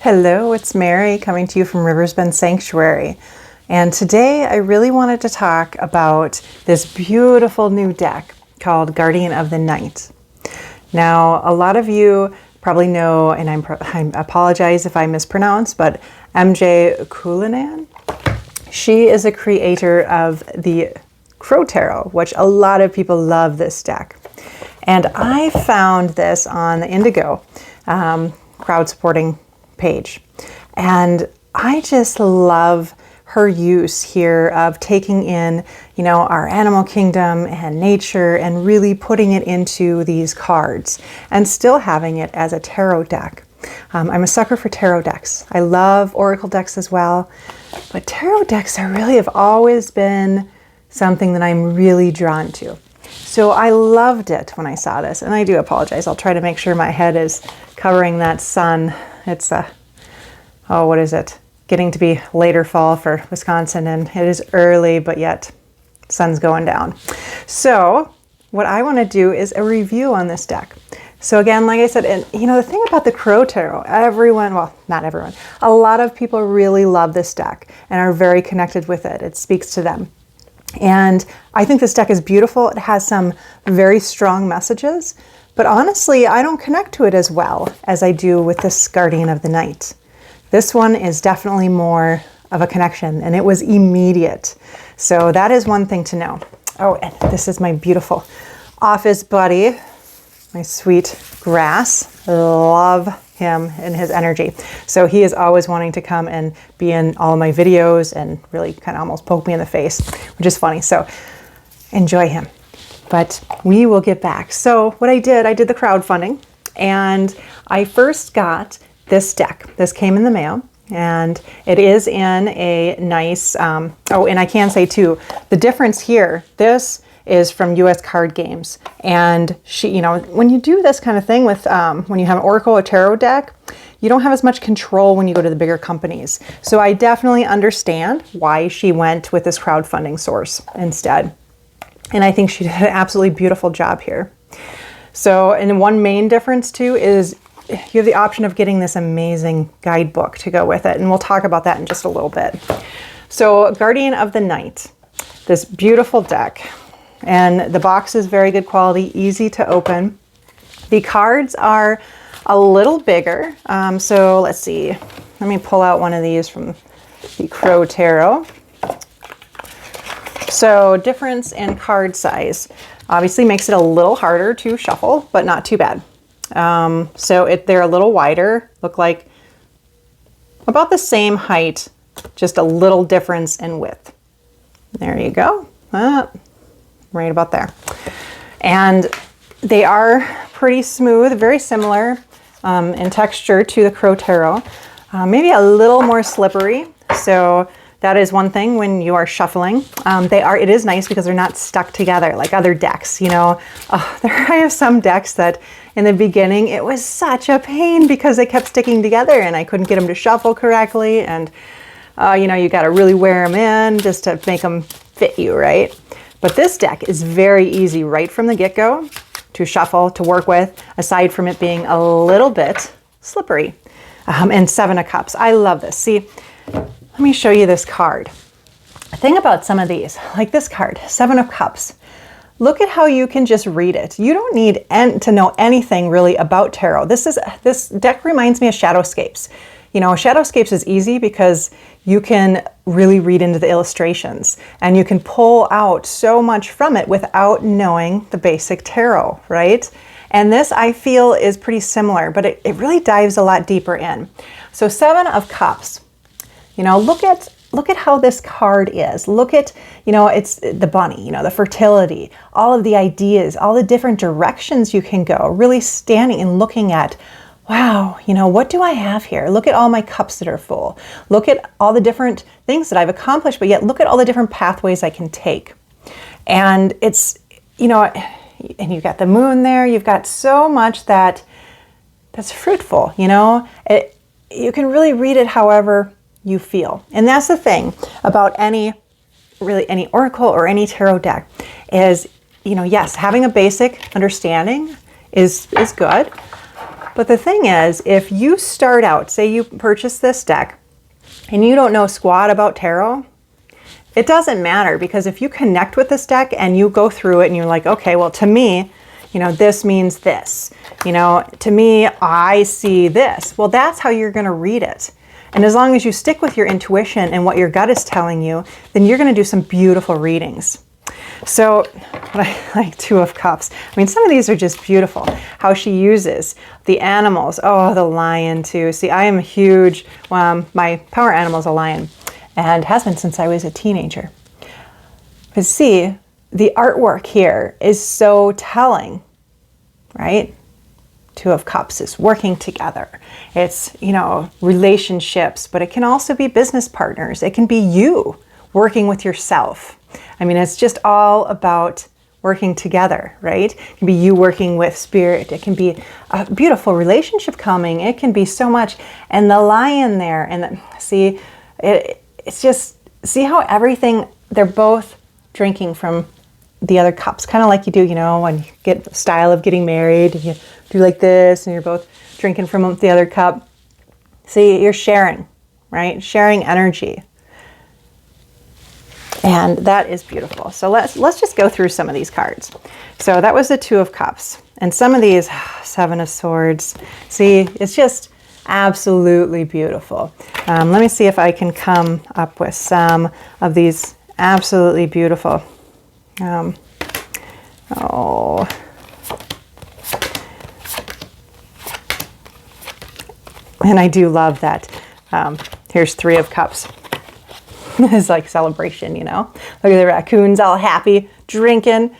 Hello, it's Mary coming to you from Rivers Bend Sanctuary. And today I really wanted to talk about this beautiful new deck called Guardian of the Night. Now, a lot of you probably know, and I apologize if I mispronounce, but MJ Cullinane, she is a creator of the Crow Tarot, which a lot of people love this deck. And I found this on the Indigo crowd supporting page. And I just love her use here of taking in, our animal kingdom and nature and really putting it into these cards and still having it as a tarot deck. I'm a sucker for tarot decks. I love oracle decks as well, but tarot decks have always been something that I'm really drawn to. So I loved it when I saw this, and I do apologize. I'll try to make sure my head is covering that sun. It's what is it? Getting to be later fall for Wisconsin, and it is early, but yet sun's going down. So what I want to do is a review on this deck. So again, like I said, and the thing about the Crow Tarot, not everyone, a lot of people really love this deck and are very connected with it. It speaks to them. And I think this deck is beautiful. It has some very strong messages, but honestly, I don't connect to it as well as I do with this Guardian of the Night. This one is definitely more of a connection, and it was immediate. So that is one thing to know. Oh, and this is my beautiful office buddy, my sweet Grass. Love him and his energy. So he is always wanting to come and be in all of my videos and really kind of almost poke me in the face, which is funny. So enjoy him. But we will get back. So what I did the crowdfunding, and I first got this deck. This came in the mail, and it is in a nice, and I can say too, the difference here, this is from US Card Games. And she, when you do this kind of thing with, when you have an Oracle or Tarot deck, you don't have as much control when you go to the bigger companies. So I definitely understand why she went with this crowdfunding source instead. And I think she did an absolutely beautiful job here. So, and one main difference too is you have the option of getting this amazing guidebook to go with it. And we'll talk about that in just a little bit. So Guardian of the Night, this beautiful deck. And the box is very good quality, easy to open. The cards are a little bigger. So let's see. Let me pull out one of these from the Crow Tarot. So difference in card size obviously makes it a little harder to shuffle, but not too bad. So they're a little wider, look like about the same height, just a little difference in width. There you go. Right about there. And they are pretty smooth, very similar in texture to the Crow Tarot, maybe a little more slippery. So that is one thing when you are shuffling. It is nice because they're not stuck together like other decks. I have some decks that in the beginning, it was such a pain because they kept sticking together and I couldn't get them to shuffle correctly. And, you got to really wear them in just to make them fit you, right? But this deck is very easy right from the get-go to shuffle, to work with, aside from it being a little bit slippery. And Seven of Cups. I love this. See, let me show you this card. The thing about some of these, like this card, Seven of Cups, look at how you can just read it. You don't need to know anything really about tarot. This deck reminds me of Shadowscapes. Shadowscapes is easy because you can really read into the illustrations and you can pull out so much from it without knowing the basic tarot, right? And this I feel is pretty similar, but it really dives a lot deeper in. So Seven of Cups, look at how this card is. Look at, it's the bunny, the fertility, all of the ideas, all the different directions you can go, really standing and looking at, wow, what do I have here? Look at all my cups that are full. Look at all the different things that I've accomplished, but yet look at all the different pathways I can take. And it's, and you've got the moon there. You've got so much that's fruitful, you can really read it however you feel. And that's the thing about any oracle or any tarot deck is, yes, having a basic understanding is good, But the thing is, if you start out, say you purchase this deck and you don't know squat about tarot, it doesn't matter, because if you connect with this deck and you go through it and you're like, okay, well, to me, this means this, to me, I see this. Well, that's how you're going to read it. And as long as you stick with your intuition and what your gut is telling you, then you're going to do some beautiful readings. So what I like, Two of Cups. I mean, some of these are just beautiful. How she uses the animals. Oh, the lion too. See, I am a huge, my power animal is a lion, and has been since I was a teenager. But see, the artwork here is so telling, right? Two of Cups is working together. It's, relationships, but it can also be business partners. It can be you working with yourself. I mean, it's just all about working together, right? It can be you working with spirit. It can be a beautiful relationship coming. It can be so much. And the lion there, and it's just, see how everything, they're both drinking from the other cups, kind of like you do, when you get the style of getting married, and you do like this and you're both drinking from the other cup. See, you're sharing, right? Sharing energy. And that is beautiful. So let's just go through some of these cards. So that was the Two of Cups. And some of these, Seven of Swords. See, it's just absolutely beautiful. Let me see if I can come up with some of these absolutely beautiful. And I do love that. Here's Three of Cups. It's like celebration, Look at the raccoons all happy, drinking.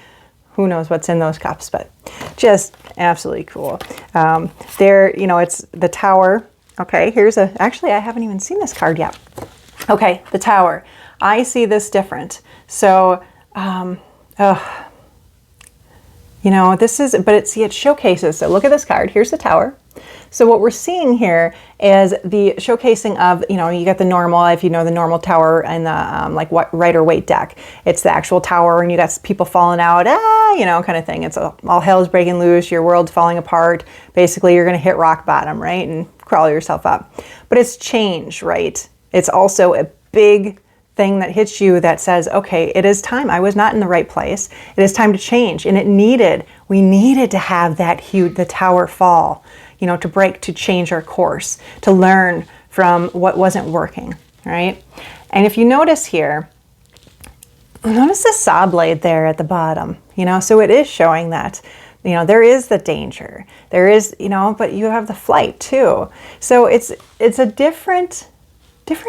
Who knows what's in those cups, but just absolutely cool. There, it's the Tower. Okay, actually, I haven't even seen this card yet. Okay, the Tower. I see this different. So, this is, but it showcases. So look at this card. Here's the Tower. So what we're seeing here is the showcasing of, you got the normal, if you know the normal tower and the Rider-Waite deck. It's the actual tower and you got people falling out, kind of thing. It's all hell's breaking loose, your world's falling apart. Basically, you're going to hit rock bottom, right? And crawl yourself up. But it's change, right? It's also a big thing that hits you that says, okay, it is time. I was not in the right place. It is time to change. And we needed to have the tower fall, to break, to change our course, to learn from what wasn't working, right? And if you notice here, notice the saw blade there at the bottom, so it is showing that, there is the danger. There is, but you have the flight too. So it's a different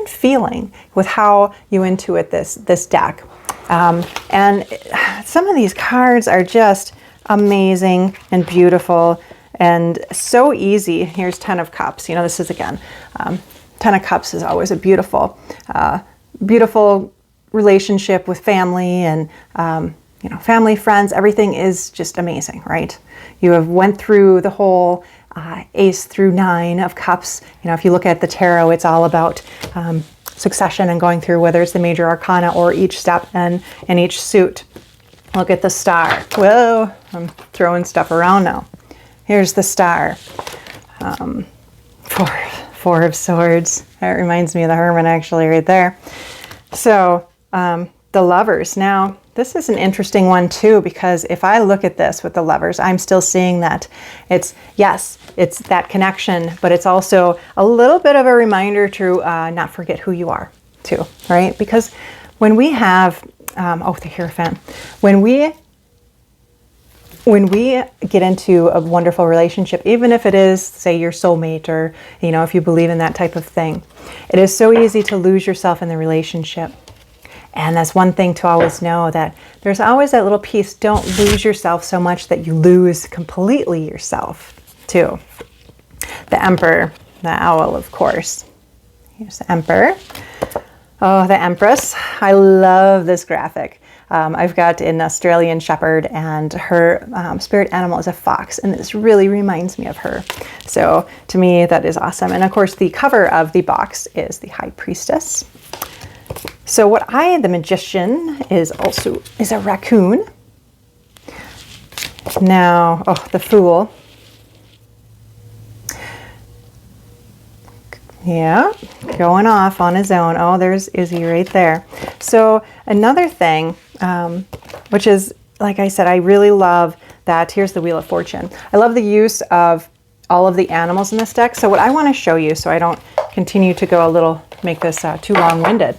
feeling with how you intuit this deck. And some of these cards are just amazing and beautiful and so easy. Here's Ten of Cups. This is, again, Ten of Cups is always a beautiful relationship with family and, family, friends. Everything is just amazing, right? You have went through the whole Ace through Nine of Cups. If you look at the tarot, it's all about succession and going through, whether it's the major arcana or each step and each suit. Look at the Star. Whoa, I'm throwing stuff around now. Here's the Star. Four of Swords. That reminds me of the Hermit, actually, right there. So the Lovers. Now, this is an interesting one too, because if I look at this with the Lovers, I'm still seeing that it's that connection, but it's also a little bit of a reminder to not forget who you are too, right? Because when we have, the Hierophant, when we get into a wonderful relationship, even if it is, say, your soulmate, or, if you believe in that type of thing, it is so easy to lose yourself in the relationship. And that's one thing to always know, that there's always that little piece. Don't lose yourself so much that you lose completely yourself too. The Emperor, the owl, of course. Here's the Emperor. Oh, the Empress. I love this graphic. I've got an Australian Shepherd, and her spirit animal is a fox, and this really reminds me of her. So to me, that is awesome. And of course, the cover of the box is the High Priestess. So the Magician is a raccoon. Now, the Fool. Yeah, going off on his own. Oh, there's Izzy right there. So another thing, which is, like I said, I really love that. Here's the Wheel of Fortune. I love the use of all of the animals in this deck. So what I want to show you, so I don't continue to go make this too long-winded,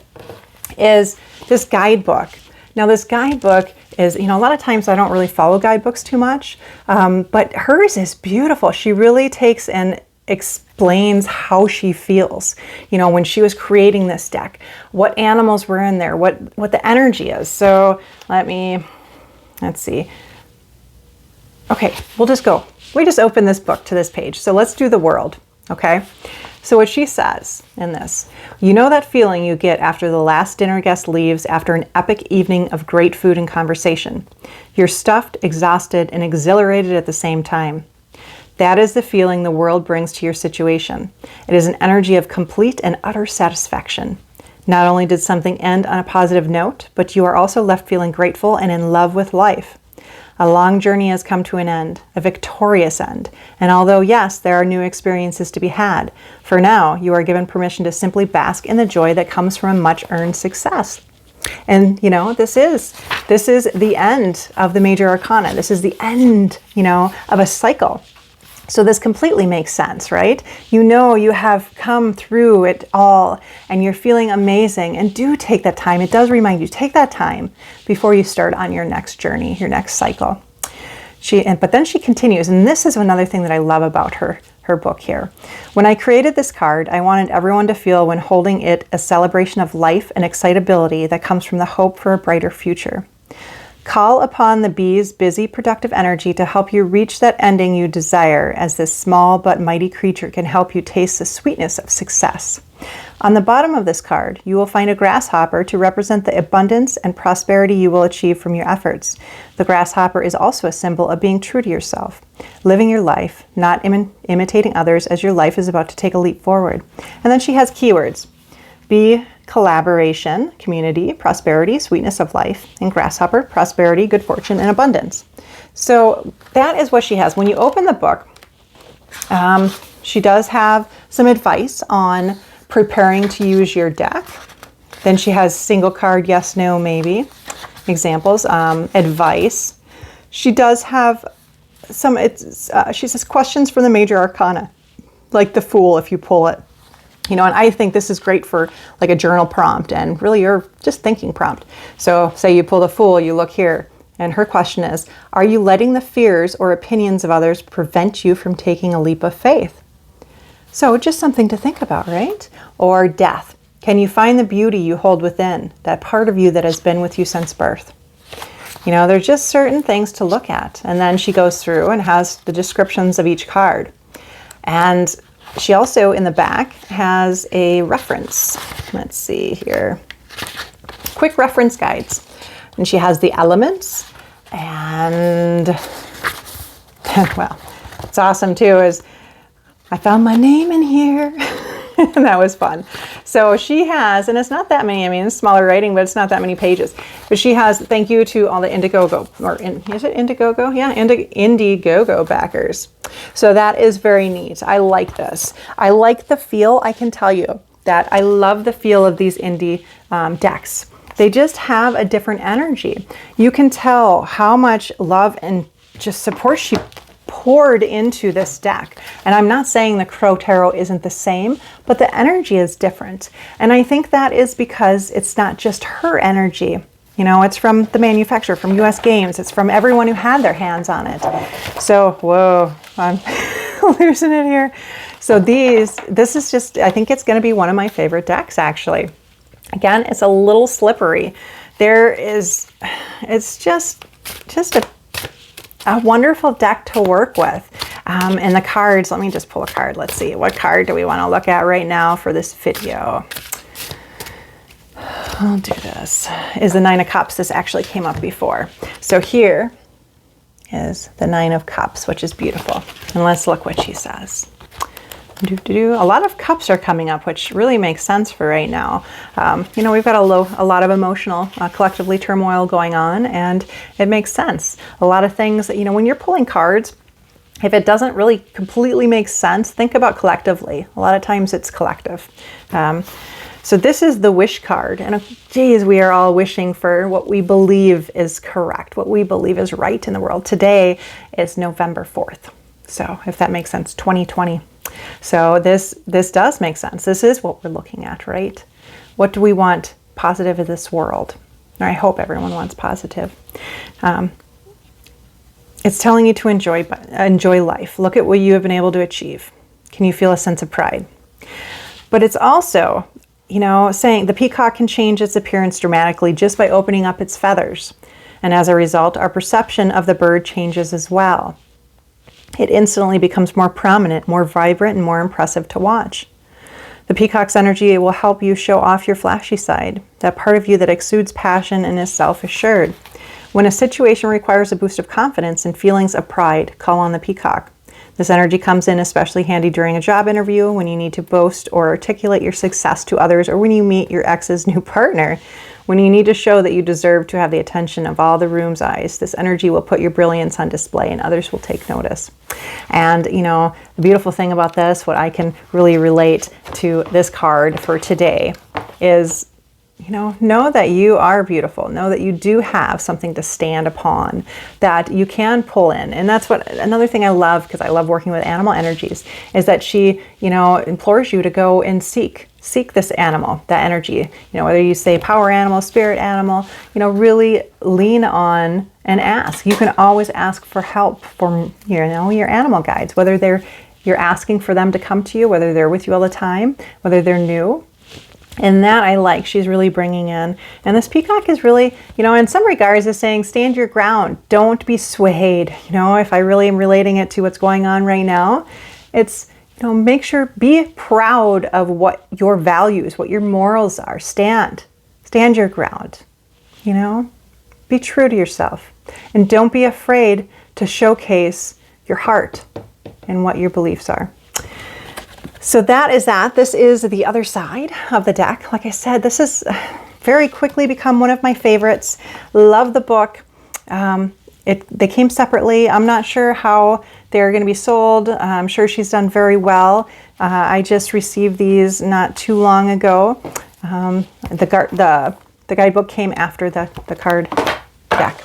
is this guidebook. Now this guidebook is, a lot of times I don't really follow guidebooks too much, but hers is beautiful. She really takes and explains how she feels, when she was creating this deck, what animals were in there, what the energy is. So let's see. Okay, we just opened this book to this page. So let's do the world, okay? So what she says in this, you know that feeling you get after the last dinner guest leaves after an epic evening of great food and conversation. You're stuffed, exhausted, and exhilarated at the same time. That is the feeling the world brings to your situation. It is an energy of complete and utter satisfaction. Not only did something end on a positive note, but you are also left feeling grateful and in love with life. A long journey has come to an end, a victorious end. And although, yes, there are new experiences to be had, for now, you are given permission to simply bask in the joy that comes from a much-earned success. And, this is the end of the major arcana. This is the end, of a cycle. So this completely makes sense, right? You have come through it all and you're feeling amazing, and do take that time. It does remind you, take that time before you start on your next journey, your next cycle. But then she continues, and this is another thing that I love about her book here. When I created this card, I wanted everyone to feel when holding it a celebration of life and excitability that comes from the hope for a brighter future. Call upon the bee's busy, productive energy to help you reach that ending you desire, as this small but mighty creature can help you taste the sweetness of success. On the bottom of this card, you will find a grasshopper to represent the abundance and prosperity you will achieve from your efforts. The grasshopper is also a symbol of being true to yourself, living your life, not imitating others as your life is about to take a leap forward. And then she has keywords: bee, collaboration, community, prosperity, sweetness of life, and grasshopper, prosperity, good fortune, and abundance. So that is what she has. When you open the book, she does have some advice on preparing to use your deck. Then she has single card, yes, no, maybe, examples, advice. She does have she says questions from the major arcana, like the Fool if you pull it. And I think this is great for like a journal prompt and really your just thinking prompt. So say you pull the Fool, you look here, and her question is, are you letting the fears or opinions of others prevent you from taking a leap of faith? So just something to think about, right? Or Death. Can you find the beauty you hold within, that part of you that has been with you since birth? There's just certain things to look at. And then she goes through and has the descriptions of each card. And she also, in the back, has a reference. Let's see here. Quick reference guides. And she has the elements. And, well, it's awesome too, is I found my name in here. And that was fun. So she has, and it's not that many, it's smaller writing, but it's not that many pages. But she has, thank you to all the Indiegogo, is it Indiegogo? Yeah, Indiegogo backers. So that is very neat. I like this. I like the feel. I can tell you that I love the feel of these indie decks. They just have a different energy. You can tell how much love and just support she poured into this deck. And I'm not saying the Crow Tarot isn't the same, but the energy is different. And I think that is because it's not just her energy. It's from the manufacturer, from US Games. It's from everyone who had their hands on it. So, whoa, I'm losing it here. So this is just, I think it's going to be one of my favorite decks, actually. Again, it's a little slippery. It's just a wonderful deck to work with. And the cards, let me just pull a card. Let's see, what card do we want to look at right now for this video? I'll do this. Is the Nine of Cups. This actually came up before. So here is the Nine of Cups, which is beautiful. And let's look what she says. A lot of cups are coming up, which really makes sense for right now. We've got a lot of emotional, collectively turmoil going on, and it makes sense. A lot of things that, when you're pulling cards, If it doesn't really completely make sense, think about collectively. A lot of times it's collective. So this is the wish card. And geez, we are all wishing for what we believe is correct, what we believe is right in the world. Today is November 4th. So if that makes sense, 2020. So this does make sense. This is what we're looking at, right? What do we want positive in this world? Or I hope everyone wants positive. It's telling you to enjoy life. Look at what you have been able to achieve. Can you feel a sense of pride? But it's also, saying the peacock can change its appearance dramatically just by opening up its feathers. And as a result, our perception of the bird changes as well. It instantly becomes more prominent, more vibrant, and more impressive to watch. The peacock's energy will help you show off your flashy side, that part of you that exudes passion and is self-assured. When a situation requires a boost of confidence and feelings of pride, call on the peacock. This energy comes in especially handy during a job interview, when you need to boast or articulate your success to others, or when you meet your ex's new partner. When you need to show that you deserve to have the attention of all the room's eyes, this energy will put your brilliance on display and others will take notice. And, the beautiful thing about this, what I can really relate to this card for today is, know that you are beautiful. Know that you do have something to stand upon, that you can pull in. And that's another thing I love, because I love working with animal energies, is that she, implores you to go and seek this animal, that energy. Whether you say power animal, spirit animal, really lean on and ask. You can always ask for help from, your animal guides, whether you're asking for them to come to you, whether they're with you all the time, whether they're new. And that I like, she's really bringing in. And this peacock is really, in some regards is saying, stand your ground. Don't be swayed. If I really am relating it to what's going on right now, it's, make sure, be proud of what your values, what your morals are. Stand your ground. Be true to yourself. And don't be afraid to showcase your heart and what your beliefs are. So that is that. This is the other side of the deck. Like I said, this has very quickly become one of my favorites. Love the book. They came separately. I'm not sure how they're going to be sold. I'm sure she's done very well. I just received these not too long ago. The guidebook came after the card deck.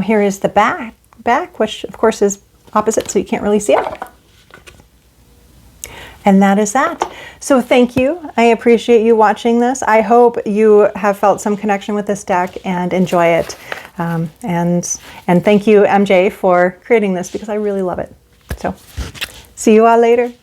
Here is the back, which of course is opposite, so you can't really see it. And that is that. So thank you. I appreciate you watching this. I hope you have felt some connection with this deck and enjoy it. And thank you, MJ, for creating this, because I really love it. So see you all later.